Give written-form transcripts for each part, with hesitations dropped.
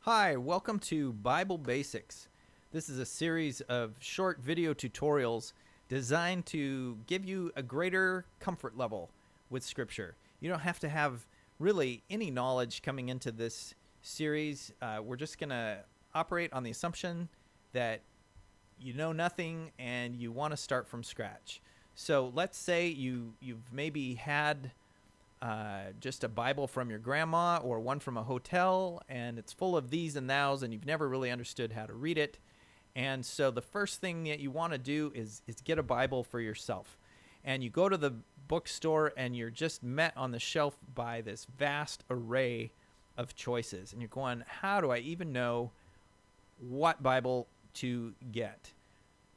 Hi, welcome to Bible Basics. This is a series of short video tutorials designed to give you a greater comfort level with Scripture. You don't have to have really any knowledge coming into this series. We're just going to operate on the assumption that you know nothing and you want to start from scratch. So let's say you've maybe had just a Bible from your grandma or one from a hotel, and it's full of these and thous, and you've never really understood how to read it. And so the first thing that you want to do is get a Bible for yourself. And you go to the bookstore, and you're just met on the shelf by this vast array of choices. And you're going, how do I even know what Bible to get?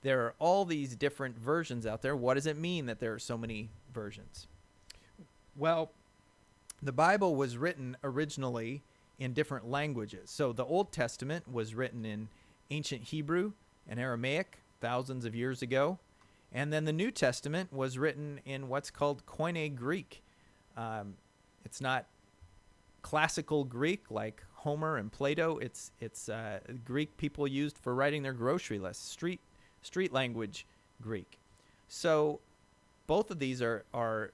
There are all these different versions out there. What does it mean that there are so many versions? Well, the Bible was written originally in different languages. So the Old Testament was written in ancient Hebrew and Aramaic thousands of years ago. And then the New Testament was written in what's called Koine Greek. It's not classical Greek like Homer and Plato. It's Greek people used for writing their grocery lists, street language Greek. So both of these are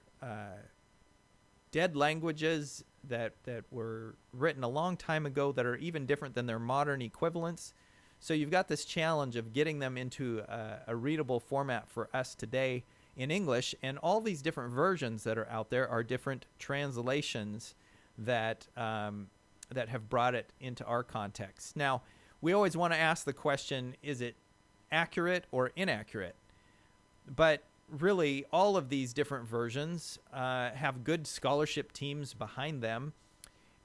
dead languages that were written a long time ago that are even different than their modern equivalents. So you've got this challenge of getting them into a readable format for us today in English, and all these different versions that are out there are different translations that have brought it into our context. Now, we always want to ask the question, is it accurate or inaccurate? But really, all of these different versions have good scholarship teams behind them.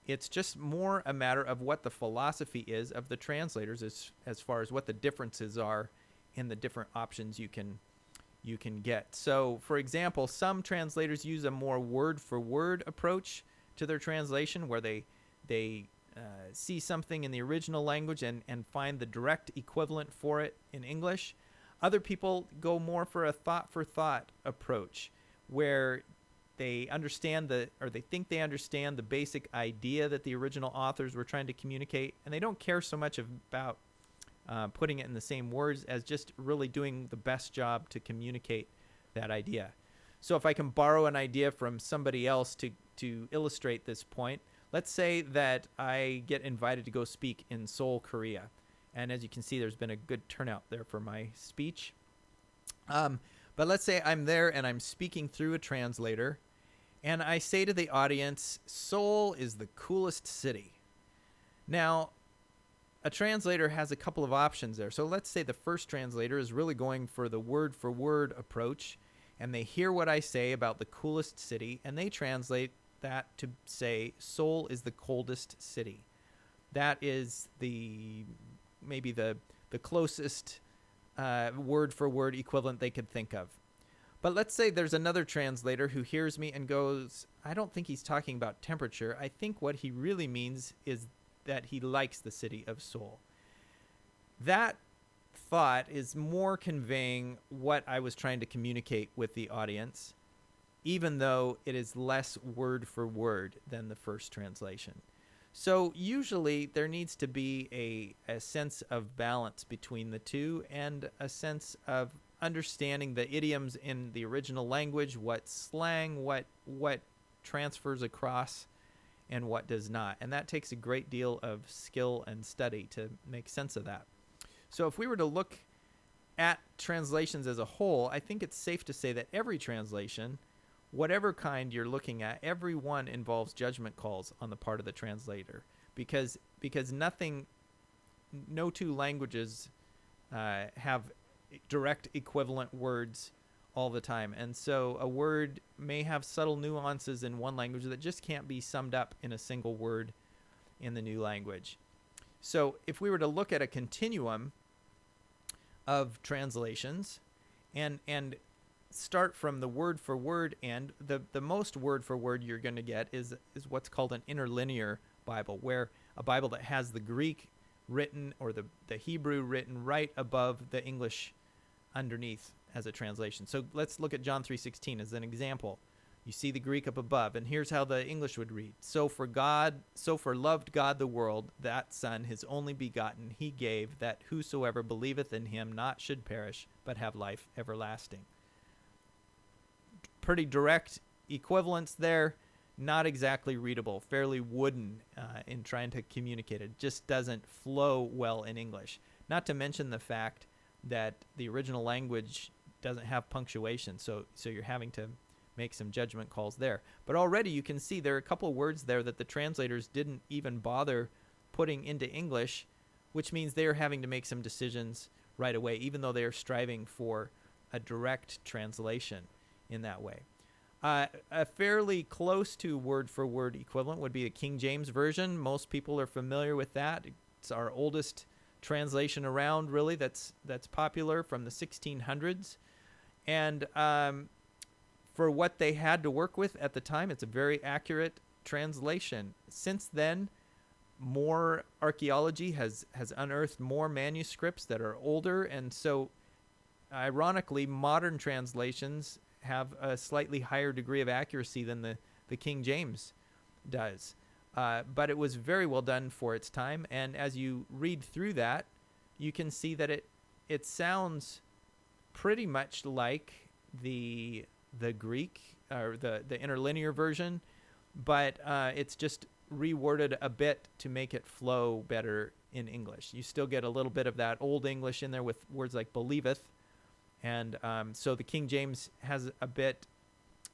It's just more a matter of what the philosophy is of the translators as far as what the differences are in the different options you can get. So, for example, some translators use a more word-for-word approach to their translation, where they see something in the original language and find the direct equivalent for it in English. Other people go more for a thought-for-thought approach, where they understand they think they understand the basic idea that the original authors were trying to communicate, and they don't care so much about putting it in the same words as just really doing the best job to communicate that idea. So if I can borrow an idea from somebody else to illustrate this point, let's say that I get invited to go speak in Seoul, Korea. And as you can see, there's been a good turnout there for my speech. But let's say I'm there and I'm speaking through a translator, and I say to the audience, Seoul is the coolest city. Now, a translator has a couple of options there. So let's say the first translator is really going for the word-for-word approach, and they hear what I say about the coolest city, and they translate that to say Seoul is the coldest city. That is maybe the closest word-for-word equivalent they could think of. But let's say there's another translator who hears me and goes, I don't think he's talking about temperature. I think what he really means is that he likes the city of Seoul. That thought is more conveying what I was trying to communicate with the audience, even though it is less word-for-word than the first translation. So usually there needs to be a sense of balance between the two, and a sense of understanding the idioms in the original language, what slang, what transfers across, and what does not. And that takes a great deal of skill and study to make sense of that. So if we were to look at translations as a whole, I think it's safe to say that every translation, whatever kind you're looking at, every one involves judgment calls on the part of the translator, because no two languages have direct equivalent words all the time. And so a word may have subtle nuances in one language that just can't be summed up in a single word in the new language. So if we were to look at a continuum of translations and start from the word for word end, the most word for word you're going to get is what's called an interlinear Bible, where a Bible that has the Greek written or the Hebrew written right above the English underneath as a translation. So let's look at John 3:16 as an example. You see the Greek up above, and here's how the English would read. So for loved God the world, that Son, his only begotten, he gave, that whosoever believeth in him not should perish, but have life everlasting. Pretty direct equivalence there, not exactly readable, fairly wooden in trying to communicate it. Just doesn't flow well in English. Not to mention the fact that the original language doesn't have punctuation, so you're having to make some judgment calls there. But already you can see there are a couple of words there that the translators didn't even bother putting into English, which means they're having to make some decisions right away, even though they are striving for a direct translation in that way. A fairly close to word-for-word equivalent would be the King James Version. Most people are familiar with that. It's our oldest translation around, really, that's popular from the 1600s. And for what they had to work with at the time, it's a very accurate translation. Since then, more archaeology has unearthed more manuscripts that are older, and so ironically, modern translations have a slightly higher degree of accuracy than the King James does. But it was very well done for its time, and as you read through that, you can see that it sounds pretty much like the Greek or the interlinear version, but it's just reworded a bit to make it flow better in English. You still get a little bit of that old English in there with words like believeth, and so the King James has a bit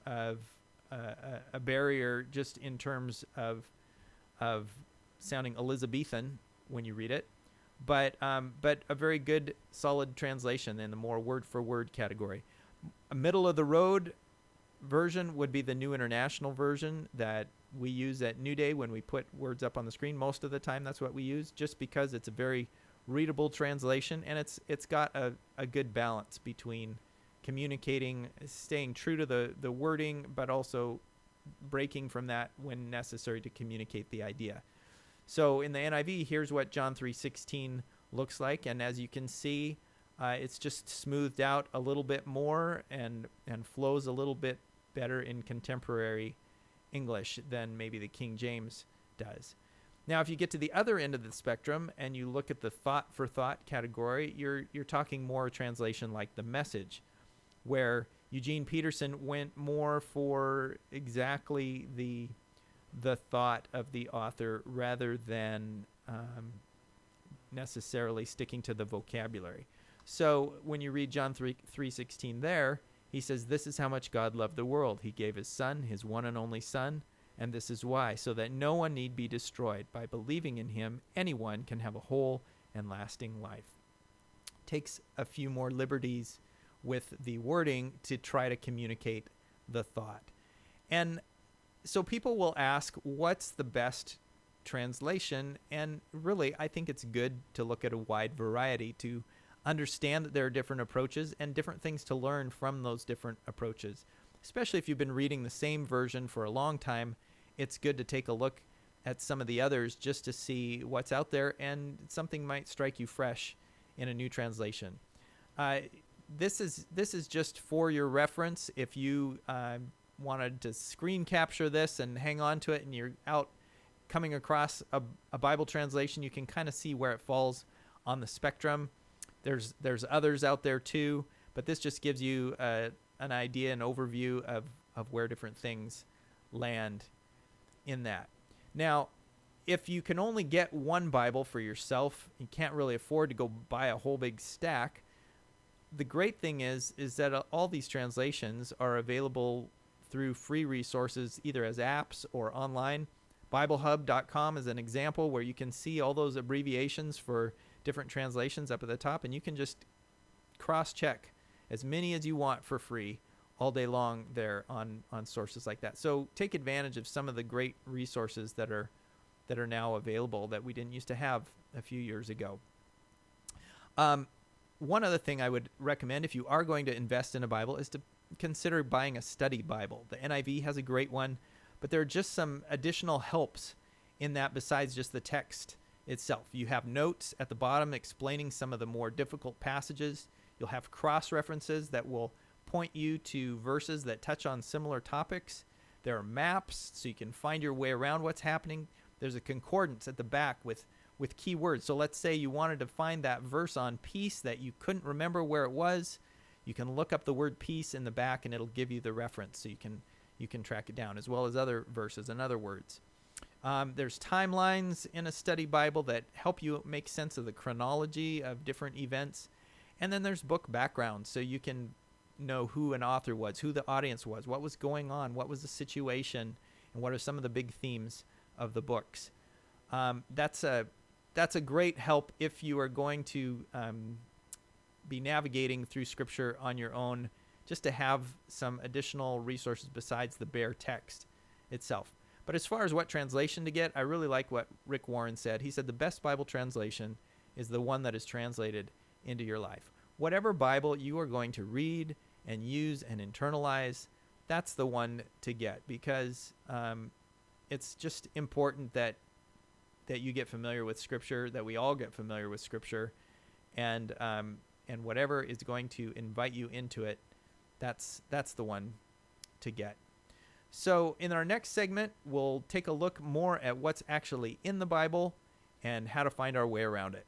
of a barrier just in terms of sounding Elizabethan when you read it, but a very good solid translation in the more word for word category. A middle of the road version would be the New International Version that we use at New Day when we put words up on the screen. Most of the time that's what we use, just because it's a very readable translation, and it's got a good balance between communicating, staying true to the wording, but also breaking from that when necessary to communicate the idea. So in the NIV, here's what John 3:16 looks like, and as you can see, it's just smoothed out a little bit more and flows a little bit better in contemporary English than maybe the King James does. Now, if you get to the other end of the spectrum and you look at the thought for thought category, you're talking more translation like The Message, where Eugene Peterson went more for exactly the thought of the author rather than necessarily sticking to the vocabulary. So when you read John 3:16 there, he says, "This is how much God loved the world. He gave his Son, his one and only Son, and this is why, so that no one need be destroyed. By believing in him, anyone can have a whole and lasting life." Takes a few more liberties with the wording to try to communicate the thought. And so people will ask, what's the best translation? And really, I think it's good to look at a wide variety to understand that there are different approaches and different things to learn from those different approaches. Especially if you've been reading the same version for a long time, it's good to take a look at some of the others just to see what's out there, and something might strike you fresh in a new translation. This is just for your reference. If you wanted to screen capture this and hang on to it, and you're out coming across a Bible translation, you can kind of see where it falls on the spectrum. There's others out there too, but this just gives you an idea, an overview of where different things land in that. Now, if you can only get one Bible for yourself, you can't really afford to go buy a whole big stack. The great thing is that all these translations are available through free resources, either as apps or online. BibleHub.com is an example where you can see all those abbreviations for different translations up at the top, and you can just cross-check as many as you want for free all day long there on sources like that. So take advantage of some of the great resources that are now available that we didn't used to have a few years ago. One other thing I would recommend if you are going to invest in a Bible is to consider buying a study Bible. The NIV has a great one, but there are just some additional helps in that besides just the text itself. You have notes at the bottom explaining some of the more difficult passages. You'll have cross-references that will point you to verses that touch on similar topics. There are maps so you can find your way around what's happening. There's a concordance at the back with key words. So let's say you wanted to find that verse on peace that you couldn't remember where it was. You can look up the word peace in the back and it'll give you the reference so you can track it down, as well as other verses and other words. There's timelines in a study Bible that help you make sense of the chronology of different events. And then there's book background, so you can know who an author was, who the audience was, what was going on, what was the situation, and what are some of the big themes of the books. That's a great help if you are going to be navigating through Scripture on your own, just to have some additional resources besides the bare text itself. But as far as what translation to get, I really like what Rick Warren said. He said the best Bible translation is the one that is translated into your life. Whatever Bible you are going to read and use and internalize, that's the one to get, because it's just important that you get familiar with Scripture, that we all get familiar with Scripture, and whatever is going to invite you into it, that's the one to get. So in our next segment, we'll take a look more at what's actually in the Bible and how to find our way around it.